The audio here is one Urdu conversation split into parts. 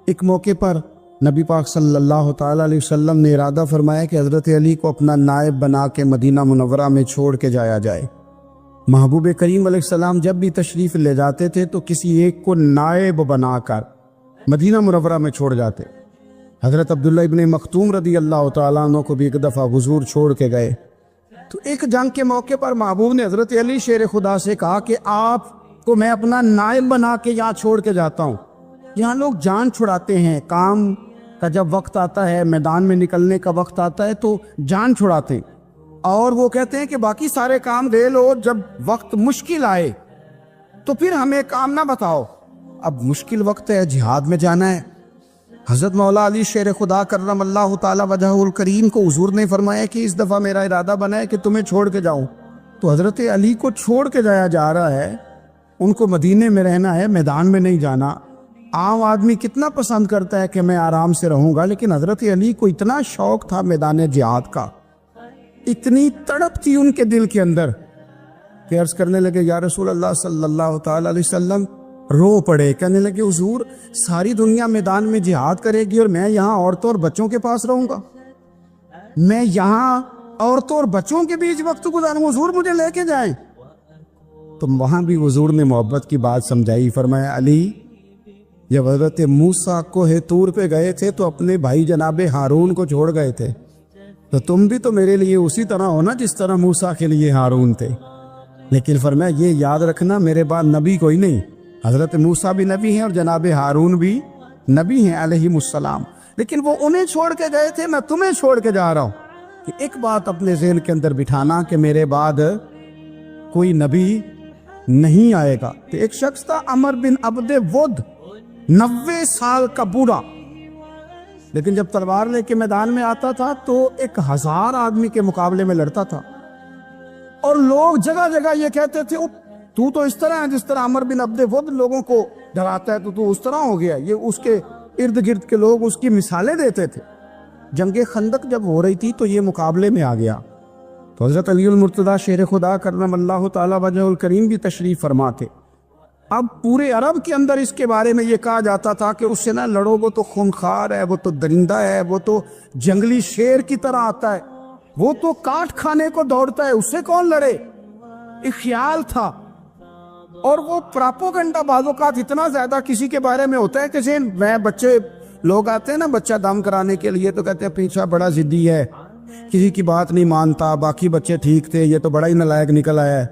ایک موقع پر نبی پاک صلی اللہ تعالیٰ علیہ وسلم نے ارادہ فرمایا کہ حضرت علی کو اپنا نائب بنا کے مدینہ منورہ میں چھوڑ کے جایا جائے۔ محبوب کریم علیہ السلام جب بھی تشریف لے جاتے تھے تو کسی ایک کو نائب بنا کر مدینہ منورہ میں چھوڑ جاتے۔ حضرت عبداللہ ابن مختوم رضی اللہ تعالیٰ عنہ کو بھی ایک دفعہ حضور چھوڑ کے گئے تو ایک جنگ کے موقع پر محبوب نے حضرت علی شیر خدا سے کہا کہ آپ کو میں اپنا نائب بنا کے یہاں چھوڑ کے جاتا ہوں۔ یہاں لوگ جان چھڑاتے ہیں، کام کا جب وقت آتا ہے، میدان میں نکلنے کا وقت آتا ہے تو جان چھڑاتے ہیں، اور وہ کہتے ہیں کہ باقی سارے کام دے لو، جب وقت مشکل آئے تو پھر ہمیں کام نہ بتاؤ۔ اب مشکل وقت ہے، جہاد میں جانا ہے۔ حضرت مولا علی شیر خدا کرم اللہ تعالی وجہہ الکریم کو حضور نے فرمایا کہ اس دفعہ میرا ارادہ بنا ہے کہ تمہیں چھوڑ کے جاؤں۔ تو حضرت علی کو چھوڑ کے جایا جا رہا ہے، ان کو مدینے میں رہنا ہے، میدان میں نہیں جانا۔ عام آدمی کتنا پسند کرتا ہے کہ میں آرام سے رہوں گا، لیکن حضرت علی کو اتنا شوق تھا میدان جہاد کا، اتنی تڑپ تھی ان کے دل کے اندر کہ عرض کرنے لگے یا رسول اللہ صلی اللہ تعالی علیہ وسلم، رو پڑے، کہنے لگے حضور ساری دنیا میدان میں جہاد کرے گی اور میں یہاں عورتوں اور بچوں کے پاس رہوں گا، میں یہاں عورتوں اور بچوں کے بیچ وقت گزاروں، حضور مجھے لے کے جائیں۔ تو وہاں بھی حضور نے محبت کی بات سمجھائی، فرمایا علی جب حضرت موسیٰ کوہ طور پہ گئے تھے تو اپنے بھائی جناب ہارون کو چھوڑ گئے تھے، تو تم بھی تو میرے لیے اسی طرح ہونا جس طرح موسیٰ کے لیے ہارون تھے۔ لیکن فرمایا یہ یاد رکھنا میرے بعد نبی کوئی نہیں، حضرت موسیٰ بھی نبی ہیں اور جناب ہارون بھی نبی ہیں علیہم السلام، لیکن وہ انہیں چھوڑ کے گئے تھے، میں تمہیں چھوڑ کے جا رہا ہوں۔ کہ ایک بات اپنے ذہن کے اندر بٹھانا کہ میرے بعد کوئی نبی نہیں آئے گا۔ کہ ایک شخص تھا عمر بن عبد ود، 90 سال کا بوڑھا، لیکن جب تلوار لے کے میدان میں آتا تھا تو 1000 آدمی کے مقابلے میں لڑتا تھا، اور لوگ جگہ جگہ یہ کہتے تھے تو تو اس طرح ہے جس طرح عمر بن عبد ود لوگوں کو ڈراتا ہے، تو اس طرح ہو گیا۔ یہ اس کے ارد گرد کے لوگ اس کی مثالیں دیتے تھے۔ جنگ خندق جب ہو رہی تھی تو یہ مقابلے میں آ گیا، تو حضرت علی المرتضیٰ شیر خدا کرم اللہ تعالی وجہ الکریم بھی تشریف فرما تھے۔ اب پورے عرب کے اندر اس کے بارے میں یہ کہا جاتا تھا کہ اس سے نہ لڑو، وہ تو خونخوار ہے، وہ تو درندہ ہے، وہ تو جنگلی شیر کی طرح آتا ہے، وہ تو کاٹ کھانے کو دوڑتا ہے، اس سے کون لڑے۔ ایک خیال تھا، اور وہ پراپوگنڈا بعض اوقات اتنا زیادہ کسی کے بارے میں ہوتا ہے کہ میں بچے لوگ آتے ہیں نا بچہ دم کرانے کے لیے تو کہتے ہیں پیچھا بڑا ضدی ہے، کسی کی بات نہیں مانتا، باقی بچے ٹھیک تھے، یہ تو بڑا ہی نالائق نکل آیا ہے۔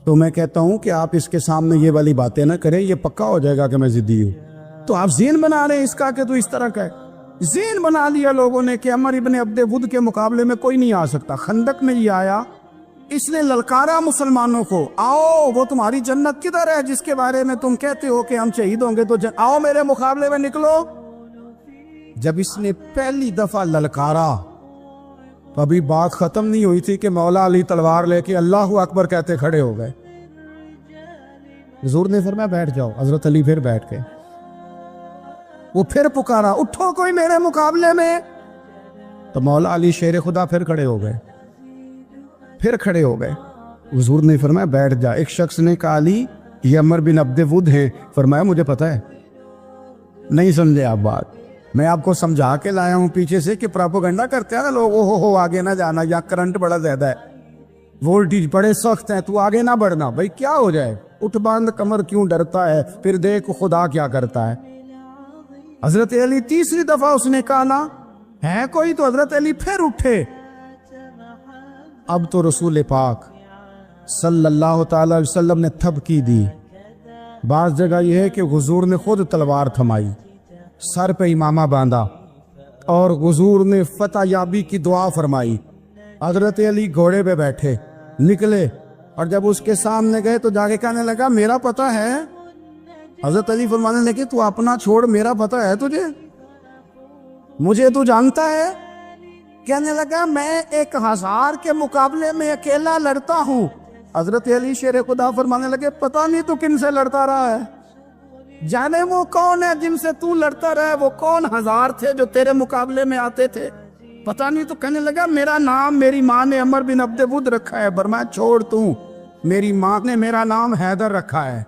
تو میں کہتا ہوں کہ آپ اس کے سامنے یہ والی باتیں نہ کریں، یہ پکا ہو جائے گا کہ میں ضدی ہوں۔ تو آپ ذہن بنا رہے ہیں اس کا کہ تو اس طرح کا ہے، ذہن بنا لیا لوگوں نے کہ عمر ابن عبد ود کے مقابلے میں کوئی نہیں آ سکتا۔ خندق میں یہ آیا، اس نے للکارا مسلمانوں کو، آؤ وہ تمہاری جنت کدھر ہے جس کے بارے میں تم کہتے ہو کہ ہم شہید ہوں گے، تو آؤ میرے مقابلے میں نکلو۔ جب اس نے پہلی دفعہ للکارا تو ابھی بات ختم نہیں ہوئی تھی کہ مولا علی تلوار لے کے اللہ اکبر کہتے کھڑے ہو گئے۔ حضور نے فرمایا بیٹھ جاؤ، حضرت علی پھر بیٹھ گئے۔ وہ پھر پکارا اٹھو کوئی میرے مقابلے میں، تو مولا علی شیر خدا پھر کھڑے ہو گئے، پھر کھڑے ہو گئے۔ حضور نے فرمایا بیٹھ جا۔ ایک شخص نے کہا علی یہ عمر بن عبد ود ہیں، فرمایا مجھے پتا ہے، نہیں سمجھے آپ بات، میں آپ کو سمجھا کے لایا ہوں پیچھے سے کہ پراپوگنڈا کرتے ہیں نا لوگ، ہو آگے نہ جانا، یا کرنٹ بڑا زیادہ ہے، وولٹیج بڑے سخت ہیں، تو آگے نہ بڑھنا۔ بھائی کیا ہو جائے، اٹھ باندھ کمر کیوں ڈرتا ہے، پھر دیکھ خدا کیا کرتا ہے۔ حضرت علی تیسری دفعہ اس نے کہا نا ہے کوئی، تو حضرت علی پھر اٹھے۔ اب تو رسول پاک صلی اللہ تعالی علیہ وسلم نے تھپکی دی۔ بعض جگہ یہ ہے کہ حضور نے خود تلوار تھمائی، سر پہ امامہ باندھا، اور حضور نے فتح یابی کی دعا فرمائی۔ حضرت علی گھوڑے پہ بیٹھے نکلے، اور جب اس کے سامنے گئے تو جا کے کہنے لگا میرا پتہ ہے۔ حضرت علی فرمانے لگے تو اپنا چھوڑ، میرا پتہ ہے تجھے، مجھے تو جانتا ہے۔ کہنے لگا میں 1000 کے مقابلے میں اکیلا لڑتا ہوں۔ حضرت علی شیر خدا فرمانے لگے پتہ نہیں تو کن سے لڑتا رہا ہے، جانے وہ کون ہے جن سے تو لڑتا رہا ہے، وہ کون 1000 تھے جو تیرے مقابلے میں آتے تھے، پتہ نہیں۔ تو کہنے لگا میرا نام میری ماں نے عمر بن عبد ود رکھا ہے۔ فرمایا چھوڑ تو، میری ماں نے میرا نام حیدر رکھا ہے۔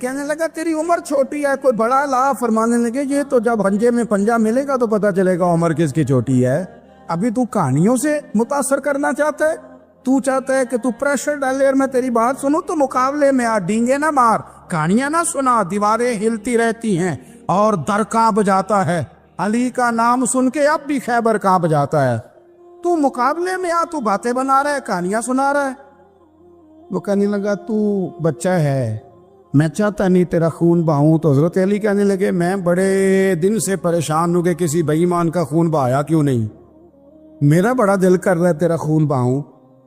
کہنے لگا تیری عمر چھوٹی ہے، کوئی بڑا لا. فرمانے لگے یہ تو جب ہنجے میں پنجہ ملے گا تو پتہ چلے گا عمر کس کی چھوٹی ہے. ابھی تو کہانیوں سے متاثر کرنا چاہتا ہے، تو چاہتا ہے کہ تو پریشر ڈالے اور میں تیری بات سنوں، تو مقابلے میں ڈینگے نہ مار، کہانیاں نہ سنا. دیواریں ہلتی رہتی ہیں اور در کانپ جاتا ہے. علی کا نام سن کے اب بھی خیبر کانپ جاتا ہے. تو مقابلے میں تو باتیں بنا رہا ہے، کہانیاں سنا رہا ہے. وہ کہنے لگا تو بچہ ہے، میں چاہتا نہیں تیرا خون بہاؤں. تو حضرت علی کہنے لگے میں بڑے دن سے پریشان ہوں کہ کسی بے ایمان کا خون بہایا کیوں نہیں، میرا بڑا دل کر رہا ہے تیرا خون بہاؤں.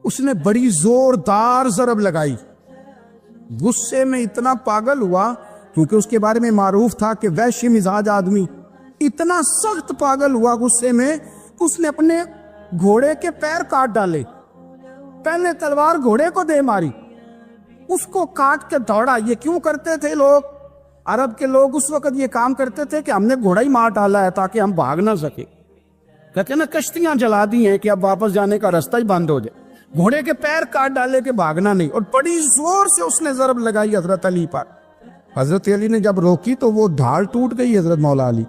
اس نے بڑی زوردار ضرب لگائی. غصے میں اتنا پاگل ہوا، کیونکہ اس کے بارے میں معروف تھا کہ وحشی مزاج آدمی. اتنا سخت پاگل ہوا غصے میں، اس نے اپنے گھوڑے کے پیر کاٹ ڈالے. پہلے تلوار گھوڑے کو دے ماری، اس کو کاٹ کے دوڑا. یہ کیوں کرتے تھے لوگ؟ عرب کے لوگ اس وقت یہ کام کرتے تھے کہ ہم نے گھوڑا ہی مار ڈالا ہے تاکہ ہم بھاگ نہ سکے. کہتے ہیں نا کشتیاں جلا دی ہیں کہ اب واپس جانے کا راستہ ہی بند ہو جائے. گھوڑے کے پیر کاٹ ڈالے کہ بھاگنا نہیں. اور بڑی زور سے اس نے ضرب لگائی حضرت علی پر. حضرت علی نے جب روکی تو وہ ڈھال ٹوٹ گئی حضرت مولا علی،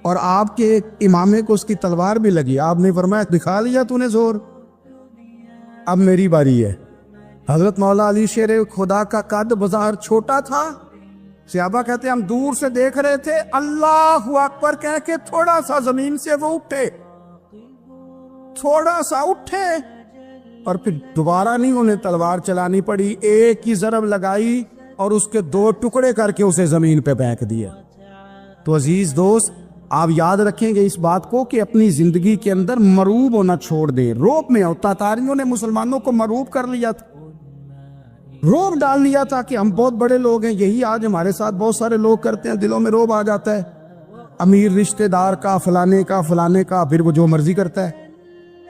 اور آپ کے امامے کو اس کی تلوار بھی لگی. آپ نے فرمایا دکھا لیا تو نے زور، اب میری باری ہے. حضرت مولا علی شیر خدا کا قد بظاہر چھوٹا تھا. صحابہ کہتے ہیں ہم دور سے دیکھ رہے تھے، اللہ اکبر کہہ کے تھوڑا سا زمین سے وہ اٹھے، تھوڑا سا اٹھے، اور پھر دوبارہ نہیں انہیں تلوار چلانی پڑی. ایک ہی ضرب لگائی اور اس کے 2 ٹکڑے کر کے اسے زمین پہ پھینک دیا. تو عزیز دوست، آپ یاد رکھیں گے اس بات کو کہ اپنی زندگی کے اندر مروب ہونا چھوڑ دیں. روب میں ہوتا، تاتاریوں نے مسلمانوں کو مروب کر لیا تھا، روب ڈال لیا تھا کہ ہم بہت بڑے لوگ ہیں. یہی آج ہمارے ساتھ بہت سارے لوگ کرتے ہیں، دلوں میں روب آ جاتا ہے. امیر رشتہ دار کا، فلانے کا، پھر وہ جو مرضی کرتا ہے.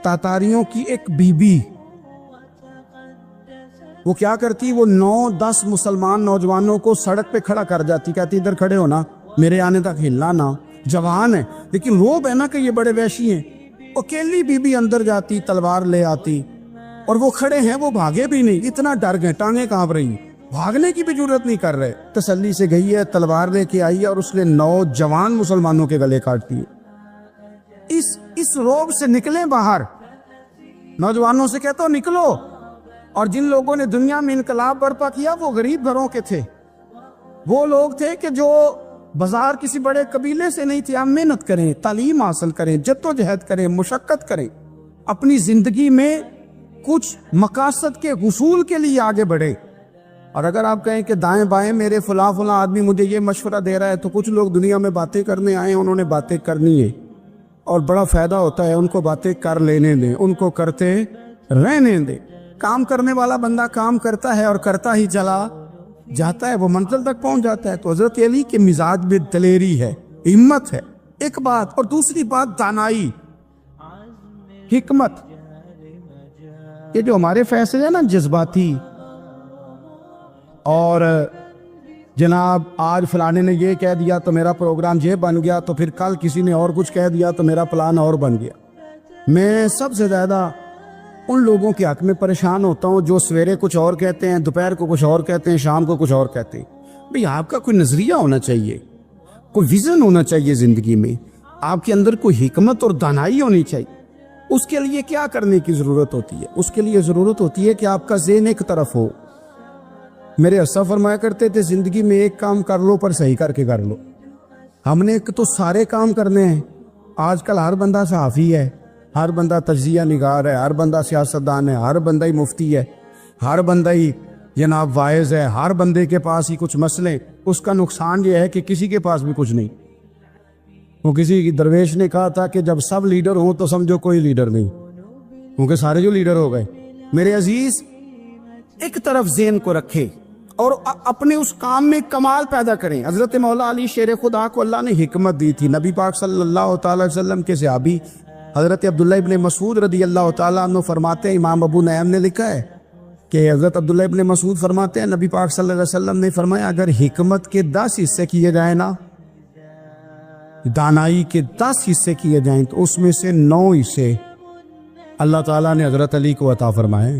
تاتاریوں کی ایک بی بی وہ کیا کرتی، وہ 9-10 مسلمان نوجوانوں کو سڑک پہ کھڑا کر جاتی، کہتی ادھر کھڑے ہونا، میرے آنے تک ہلنا نہ. جوان ہے لیکن روب ہے نا کہ یہ بڑے وحشی ہیں. اکیلی بی بی اندر جاتی، تلوار لے آتی، اور وہ کھڑے ہیں، وہ بھاگے بھی نہیں، اتنا ڈر گئے، ٹانگیں کانپ رہی، بھاگنے کی بھی ضرورت نہیں کر رہے. تسلی سے گئی ہے، تلوار لے کے آئی ہے، اور اس نے 9 جوان مسلمانوں کے گلے کاٹ دیے. اس روب سے نکلیں باہر. نوجوانوں سے کہتا ہوں نکلو. اور جن لوگوں نے دنیا میں انقلاب برپا کیا وہ غریب گھروں کے تھے. وہ لوگ تھے کہ جو بازار کسی بڑے قبیلے سے نہیں تھے. ہم محنت کریں، تعلیم حاصل کریں، جدوجہد کریں، مشقت کریں، اپنی زندگی میں کچھ مقاصد کے حصول کے لیے آگے بڑھے. اور اگر آپ کہیں کہ دائیں بائیں میرے فلاں آدمی مجھے یہ مشورہ دے رہا ہے، تو کچھ لوگ دنیا میں باتیں کرنے آئے ہیں، انہوں نے باتیں کرنی ہے اور بڑا فائدہ ہوتا ہے. ان کو باتیں کر لینے دیں، ان کو کرتے رہنے دیں. کام کرنے والا بندہ کام کرتا ہے اور کرتا ہی چلا جاتا ہے، وہ منزل تک پہنچ جاتا ہے. تو حضرت علی کے مزاج میں دلیری ہے، ہمت ہے، ایک بات. اور دوسری بات دانائی، حکمت. یہ جو ہمارے فیصلے ہیں نا جذباتی، اور جناب آج فلانے نے یہ کہہ دیا تو میرا پروگرام یہ بن گیا، تو پھر کل کسی نے اور کچھ کہہ دیا تو میرا پلان اور بن گیا. میں سب سے زیادہ ان لوگوں کے حق میں پریشان ہوتا ہوں جو سویرے کچھ اور کہتے ہیں، دوپہر کو کچھ اور کہتے ہیں، شام کو کچھ اور کہتے ہیں. بھئی آپ کا کوئی نظریہ ہونا چاہیے، کوئی ویژن ہونا چاہیے زندگی میں، آپ کے اندر کوئی حکمت اور دانائی ہونی چاہیے. اس کے لیے کیا کرنے کی ضرورت ہوتی ہے؟ اس کے لیے ضرورت ہوتی ہے کہ آپ کا ذہن ایک طرف ہو. میرے اسلاف فرمایا کرتے تھے زندگی میں ایک کام کر لو پر صحیح کر کے کر لو. ہم نے تو سارے کام کرنے ہیں. آج کل ہر بندہ صحافی ہے، ہر بندہ تجزیہ نگار ہے، ہر بندہ سیاستدان ہے، ہر بندہ ہی مفتی ہے، ہر بندہ ہی جناب واعظ ہے، ہر بندے کے پاس ہی کچھ مسئلے. اس کا نقصان یہ ہے کہ کسی کے پاس بھی کچھ نہیں. وہ کسی درویش نے کہا تھا کہ جب سب لیڈر ہوں تو سمجھو کوئی لیڈر نہیں، کیونکہ سارے جو لیڈر ہو گئے. میرے عزیز، ایک طرف ذہن کو رکھے اور اپنے اس کام میں کمال پیدا کریں. حضرت مولا علی شیر خدا کو اللہ نے حکمت دی تھی. نبی پاک صلی اللہ تعالی وسلم کے صحابی حضرت عبداللہ ابن مسعود رضی اللہ تعالیٰ عنہ فرماتے ہیں، امام ابو نعیم نے لکھا ہے کہ حضرت عبداللہ ابن مسعود فرماتے ہیں نبی پاک صلی اللہ علیہ وسلم نے فرمایا اگر حکمت کے 10 حصے کیے جائیں نا، دانائی کے 10 حصے کیے جائیں، تو اس میں سے 9 حصے اللہ تعالیٰ نے حضرت علی کو عطا فرمائے.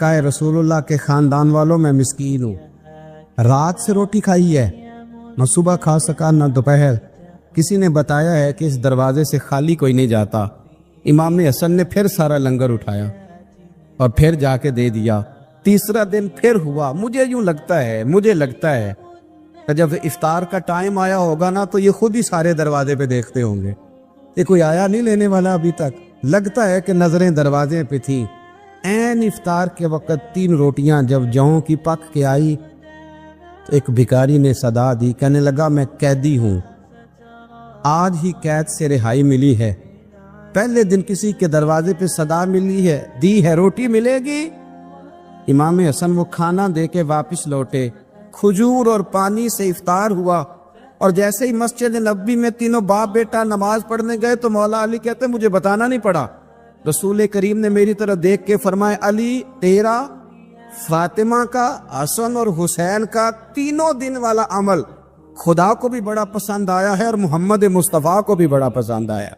کہا اے رسول اللہ کے خاندان والوں میں مسکین ہوں، رات سے روٹی کھائی ہے، نہ صبح کھا سکا نہ دوپہر۔ کسی نے بتایا ہے کہ اس دروازے سے خالی کوئی نہیں جاتا۔ امام حسن نے پھر سارا لنگر اٹھایا اور پھر جا کے دے دیا۔ تیسرا دن پھر ہوا۔ مجھے لگتا ہے کہ جب افطار کا ٹائم آیا ہوگا نا تو یہ خود ہی سارے دروازے پہ دیکھتے ہوں گے، یہ کوئی آیا نہیں لینے والا ابھی تک۔ لگتا ہے کہ نظریں دروازے پہ تھیں۔ عین افطار کے وقت 3 روٹیاں جب جووں کی پک کے آئی تو ایک بھکاری نے صدا دی، کہنے لگا میں قیدی ہوں، آج ہی قید سے رہائی ملی ہے، پہلے دن کسی کے دروازے پہ صدا دی ہے روٹی ملے گی۔ امام حسن وہ کھانا دے کے واپس لوٹے، کھجور اور پانی سے افطار ہوا، اور جیسے ہی مسجد نبوی میں تینوں باپ بیٹا نماز پڑھنے گئے تو مولا علی کہتے مجھے بتانا نہیں پڑا، رسول کریم نے میری طرف دیکھ کے فرمایا علی تیرا، فاطمہ کا، حسن اور حسین کا 3 دن والا عمل خدا کو بھی بڑا پسند آیا ہے اور محمد مصطفیٰ کو بھی بڑا پسند آیا۔